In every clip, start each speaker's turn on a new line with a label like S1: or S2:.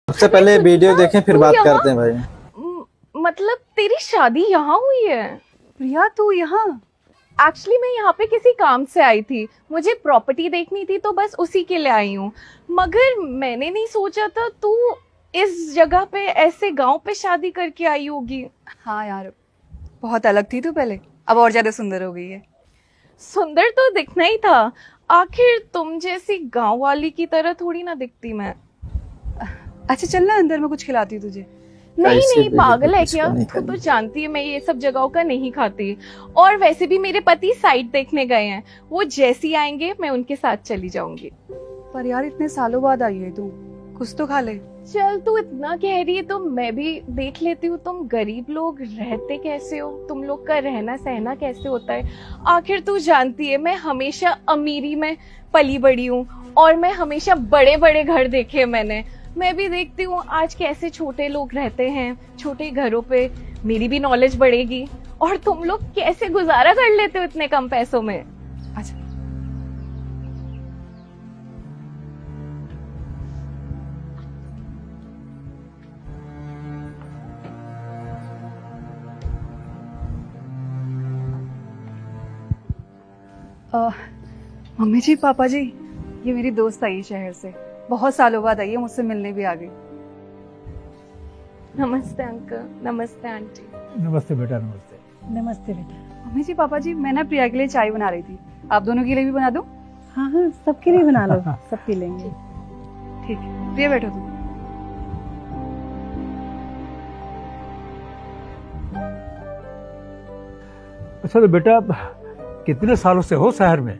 S1: सबसे पहले वीडियो देखें फिर
S2: तू
S1: बात
S2: यहाँ?
S1: करते हैं भाई।
S2: मतलब तेरी शादी यहाँ हुई है?
S3: प्रिया तू यहाँ?
S2: एक्चुअली मैं यहाँ पे किसी काम से आई थी, मुझे प्रॉपर्टी देखनी थी तो बस उसी के लिए आई हूँ। मगर मैंने नहीं सोचा था तू इस जगह पे ऐसे गांव पे शादी करके आई होगी।
S3: हाँ यार, बहुत अलग थी तू पहले, अब और ज्यादा सुंदर हो गई है।
S2: सुंदर तो दिखना ही था, आखिर तुम जैसी गांव वाली की तरह थोड़ी ना दिखती मैं।
S3: अच्छा चल ना अंदर, मैं कुछ खिलाती हूँ तुझे।
S2: नहीं
S1: कैसे
S2: नहीं,
S1: बेटे
S2: पागल है
S1: कुछ
S2: क्या?
S1: नहीं
S2: तू तो
S1: करनी।
S2: जानती है मैं ये सब जगहों का नहीं खाती। और वैसे भी मेरे पति साइट देखने गए हैं, वो जैसी आएंगे मैं उनके साथ चली जाऊंगी।
S3: पर यार इतने सालों बाद आई है तू, कुछ तो खा ले।
S2: चल तू इतना कह रही है तो मैं भी देख लेती हूँ तुम गरीब लोग रहते कैसे हो, तुम लोग का रहना सहना कैसे होता है। आखिर तू जानती है मैं हमेशा अमीरी में पली बड़ी हूँ और मैं हमेशा बड़े बड़े घर देखे हैं मैंने। मैं भी देखती हूँ आज कैसे छोटे लोग रहते हैं छोटे घरों पे, मेरी भी नॉलेज बढ़ेगी। और तुम लोग कैसे गुजारा कर लेते हो इतने कम पैसों में।
S3: अच्छा मम्मी जी पापा जी, ये मेरी दोस्त आई है शहर से, बहुत सालों बाद आई है, मुझसे मिलने भी आ गई।
S2: नमस्ते अंकल, नमस्ते आंटी।
S4: नमस्ते बेटा, नमस्ते।
S5: नमस्ते बेटा।
S3: मम्मी जी पापा जी, मैं ना प्रिया के लिए चाय बना रही थी, आप दोनों के लिए भी बना दूं?
S5: हाँ हाँ, सबके लिए बना लो, सब पी लेंगे।
S3: ठीक है, प्रिया बैठो तुम।
S4: अच्छा तो बेटा कितने सालों से हो शहर में?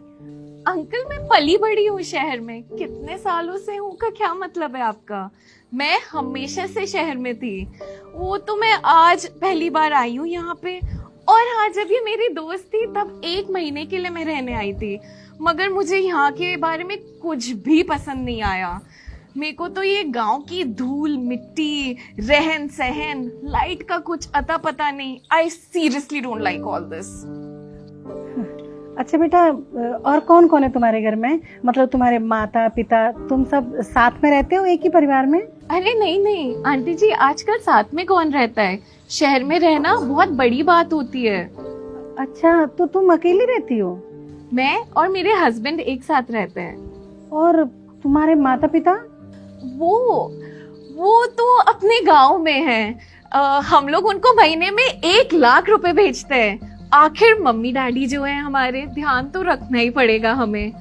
S2: अंकल मैं पली बड़ी हूँ शहर में, कितने सालों से हूँ का क्या मतलब है आपका? मैं हमेशा से शहर में थी, वो तो मैं आज पहली बार आई हूँ यहाँ पे। और हाँ, जब ये मेरी दोस्त थी तब 1 महीने के लिए मैं रहने आई थी, मगर मुझे यहाँ के बारे में कुछ भी पसंद नहीं आया। मेरे को तो ये गांव की धूल मिट्टी रहन सहन लाइट का कुछ अता पता नहीं। I seriously don't like all this.
S5: अच्छा बेटा, और कौन कौन है तुम्हारे घर में? मतलब तुम्हारे माता पिता, तुम सब साथ में रहते हो एक ही परिवार में?
S2: अरे नहीं नहीं आंटी जी, आजकल साथ में कौन रहता है, शहर में रहना बहुत बड़ी बात होती है।
S5: अच्छा, तो तुम अकेली रहती हो?
S2: मैं और मेरे हस्बैंड एक साथ रहते हैं।
S5: और तुम्हारे माता पिता?
S2: वो तो अपने गांव में हैं। हम लोग उनको महीने में 1 लाख रुपए भेजते हैं। आखिर मम्मी डैडी जो है हमारे, ध्यान तो रखना ही पड़ेगा हमें।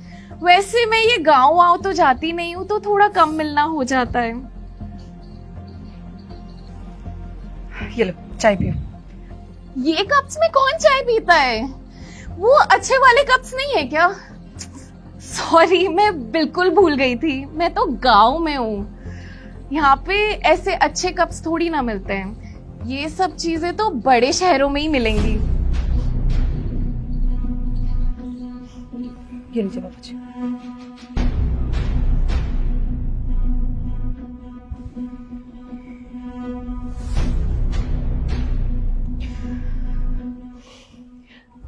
S2: वैसे मैं ये गांव वाव तो जाती नहीं हूँ तो थोड़ा कम मिलना हो जाता है।
S3: ये लो चाय पियो।
S2: ये कप्स में कौन चाय पीता है? वो अच्छे वाले कप्स नहीं है क्या? सॉरी, मैं बिल्कुल भूल गई थी, मैं तो गांव में हूँ, यहाँ पे ऐसे अच्छे कप्स थोड़ी ना मिलते हैं। ये सब चीजें तो बड़े शहरों में ही मिलेंगी।
S3: ये लीजिए पापा जी।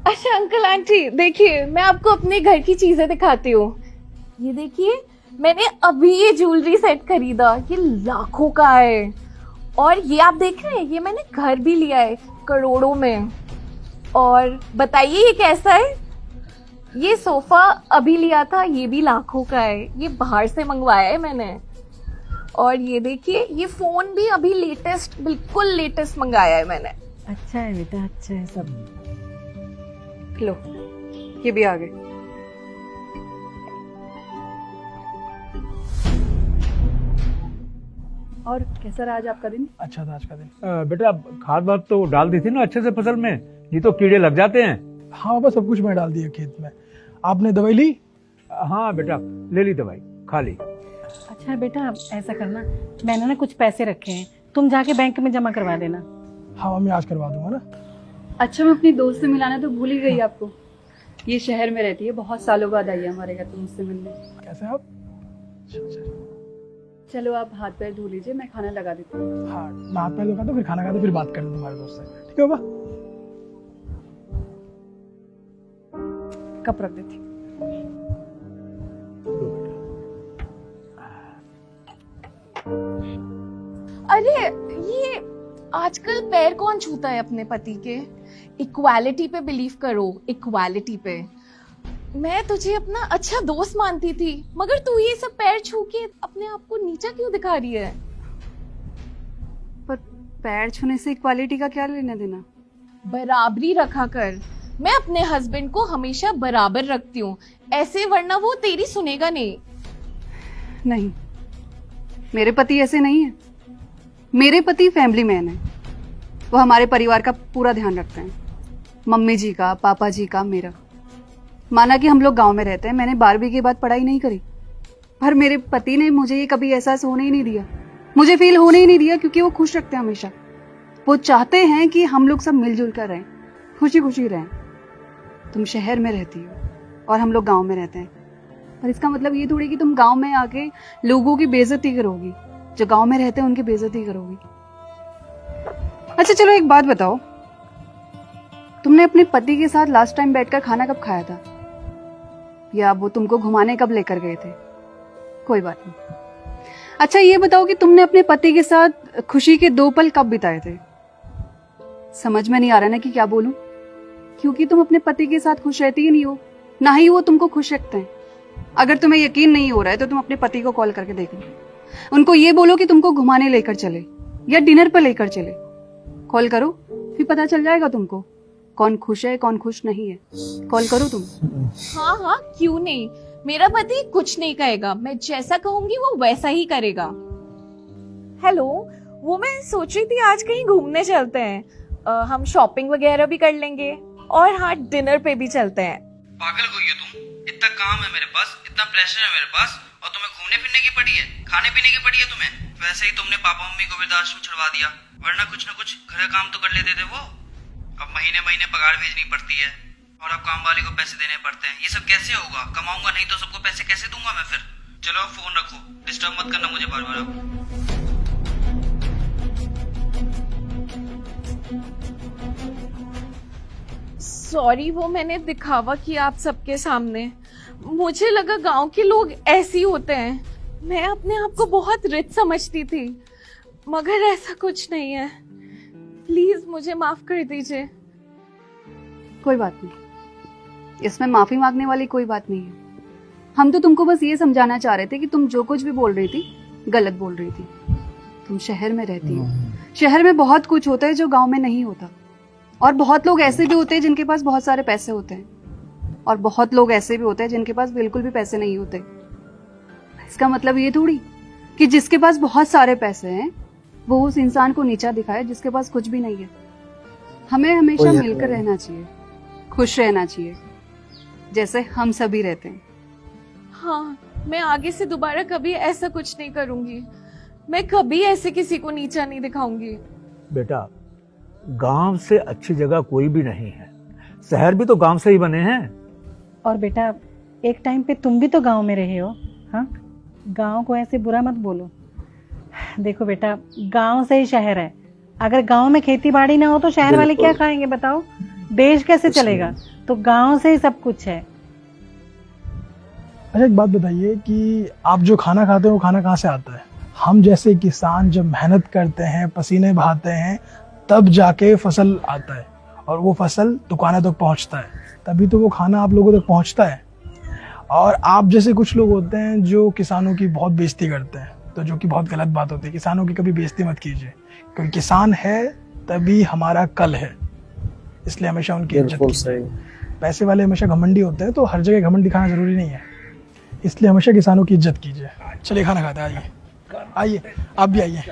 S2: अच्छा अंकल आंटी देखिए, मैं आपको अपने घर की चीजें दिखाती हूँ। ये देखिए, मैंने अभी ये ज्वेलरी सेट खरीदा, ये लाखों का है। और ये आप देख रहे हैं, ये मैंने घर भी लिया है करोड़ों में। और बताइए ये कैसा है? ये सोफा अभी लिया था, ये भी लाखों का है, ये बाहर से मंगवाया है मैंने। और ये देखिए, ये फोन भी अभी लेटेस्ट, बिल्कुल लेटेस्ट मंगाया है मैंने।
S5: अच्छा है बेटा, अच्छा है सब।
S3: लो ये भी आ गए। और कैसा रहा आज आपका दिन?
S4: अच्छा था आज का दिन। बेटा खाद वाद तो डाल दी थी ना अच्छे से फसल में, नहीं तो कीड़े लग जाते हैं।
S6: हाँ बस सब कुछ मैं डाल दिया खेत में। आपने दवाई ली?
S4: हाँ बेटा ले ली दवाई, खा ली।
S5: अच्छा बेटा, ऐसा करना, मैंने ना कुछ पैसे रखे हैं, तुम जाके बैंक में जमा करवा देना।
S6: हाँ मम्मी आज करवा दूंगा ना।
S3: अच्छा मैं अपनी दोस्त से मिलाना तो भूल ही गई आपको, ये शहर में रहती है, बहुत सालों बाद आई है हमारे घर पे मुझसे मिलने।
S6: कैसे आप?
S3: चलो आप हाथ पैर धो लीजिए, मैं खाना लगा देती हूँ।
S6: हाँ मैं हाथ पैर धोखा तो फिर खाना खाता फिर बात करें तुम्हारे दोस्त से, ठीक है बाबा?
S3: कप रख देती हूँ।
S4: लो बेटा।
S2: अरे ये आजकल पैर कौन छूता है अपने पति के? इक्वालिटी पे बिलीव करो, इक्वालिटी पे। मैं तुझे अपना अच्छा दोस्त मानती थी, मगर तू ये सब पैर छू के अपने आप को नीचा क्यों दिखा रही है?
S3: पर पैर छूने से इक्वालिटी का क्या लेना देना?
S2: बराबरी रखा कर। मैं अपने हस्बैंड को हमेशा बराबर रखती हूँ ऐसे, वरना वो तेरी सुनेगा नहीं।
S3: नहीं, मेरे पति ऐसे नहीं है। मेरे पति फैमिली मैन है। वो हमारे परिवार का पूरा ध्यान रखते हैं, मम्मी जी का, पापा जी का, मेरा। माना कि हम लोग गांव में रहते हैं, मैंने 12वीं के बाद पढ़ाई नहीं करी, पर मेरे पति ने मुझे ये कभी एहसास होने ही नहीं दिया, मुझे फील होने ही नहीं दिया, क्योंकि वो खुश रखते हैं हमेशा। वो चाहते हैं कि हम लोग सब मिलजुल कर रहें, खुशी खुशी रहें। तुम शहर में रहती हो और हम लोग गांव में रहते हैं, पर इसका मतलब ये थोड़ी कि तुम गांव में आके लोगों की बेइज्जती करोगी, जो गांव में रहते हैं उनकी बेइज्जती करोगी। अच्छा चलो एक बात बताओ, तुमने अपने पति के साथ लास्ट टाइम बैठकर खाना कब खाया था? या वो तुमको घुमाने कब लेकर गए थे? कोई बात नहीं। अच्छा ये बताओ कि तुमने अपने पति के साथ खुशी के 2 पल कब बिताए थे? समझ में नहीं आ रहा ना कि क्या बोलूं, क्योंकि तुम अपने पति के साथ खुश रहती ही नहीं हो, ना ही वो तुमको खुश रखते हैं। अगर तुम्हें यकीन नहीं हो रहा है तो तुम अपने पति को कॉल करके देख लो, उनको ये बोलो कि तुमको घुमाने लेकर चले या डिनर पर लेकर चले। कॉल करो, फिर पता चल जाएगा तुमको कौन खुश है कौन खुश नहीं है। कॉल करो तुम।
S2: हाँ हाँ, क्यों नहीं। मेरा पति कुछ नहीं कहेगा, मैं जैसा कहूंगी वो वैसा ही करेगा। हेलो, वो मैं सोच रही थी आज कहीं घूमने चलते हैं। हम शॉपिंग वगैरह भी कर लेंगे और हाँ, डिनर पे भी चलते हैं।
S1: पागल हो गई हो तुम? इतना काम है मेरे पास, इतना प्रेशर है मेरे पास, और तुम्हें घूमने फिरने की पड़ी है, खाने पीने की पड़ी है तुम्हें। वैसे ही तुमने पापा मम्मी को वृद्धाश्रम छुड़वा दिया, वरना कुछ न कुछ घर का काम तो कर लेते थे वो। अब महीने महीने पगार भेजनी पड़ती है और अब काम वाले को पैसे देने पड़ते हैं। ये सब कैसे होगा? कमाऊंगा नहीं तो सबको पैसे कैसे दूंगा मैं फिर? चलो फोन रखो, डिस्टर्ब मत करना मुझे बार बार।
S2: सॉरी, वो मैंने दिखावा किया आप सबके सामने। मुझे लगा गांव के लोग ऐसे ही होते हैं। मैं अपने आप को बहुत रिच समझती थी, मगर ऐसा कुछ नहीं है। प्लीज मुझे माफ कर दीजिए।
S3: कोई बात नहीं, इसमें माफी मांगने वाली कोई बात नहीं है। हम तो तुमको बस ये समझाना चाह रहे थे कि तुम जो कुछ भी बोल रही थी गलत बोल रही थी। तुम शहर में रहती हो, शहर में बहुत कुछ होता है जो गांव में नहीं होता, और बहुत लोग ऐसे भी होते हैं जिनके पास बहुत सारे पैसे होते हैं, और बहुत लोग ऐसे भी होते हैं जिनके पास बिल्कुल भी पैसे नहीं होते। इसका मतलब ये थोड़ी कि जिसके पास बहुत सारे पैसे हैं वो उस इंसान को नीचा दिखाए जिसके पास कुछ भी नहीं है। हमें हमेशा मिलकर रहना चाहिए, खुश रहना चाहिए, जैसे हम सभी रहते हैं।
S2: हाँ, मैं आगे से दोबारा कभी ऐसा कुछ नहीं करूंगी। मैं कभी ऐसे किसी को नीचा नहीं दिखाऊंगी।
S4: बेटा, गांव से अच्छी जगह कोई भी नहीं है, शहर भी तो गांव से ही बने हैं।
S5: और बेटा, एक टाइम पे तुम भी तो गांव में रहे हो। हाँ, गांव को ऐसे बुरा मत बोलो। देखो बेटा, गांव से ही शहर है। अगर गांव में खेती बाड़ी ना हो तो शहर वाले क्या खाएंगे बताओ? देश कैसे चलेगा? तो गांव से ही सब कुछ है।
S6: अच्छा एक बात बताइए कि आप जो खाना खाते हो वो खाना कहाँ से आता है? हम जैसे किसान जब मेहनत करते हैं, पसीने बहाते हैं, तब जाके फसल आता है और वो फसल दुकानों तक पहुंचता है, तभी तो वो खाना आप लोगों तक पहुंचता है। और आप जैसे कुछ लोग होते हैं जो किसानों की बहुत बेइज्जती करते हैं, तो जो कि बहुत गलत बात होती है। किसानों की कभी बेइज्जती मत कीजिए, क्योंकि किसान है तभी हमारा कल है, इसलिए हमेशा उनकी इज्जत कीजिए। पैसे वाले हमेशा घमंडी होते हैं, तो हर जगह घमंड दिखाना जरूरी नहीं है, इसलिए हमेशा किसानों की इज्जत कीजिए। चलिए खाना खाते हैं, आइए आइए, आप भी आइए।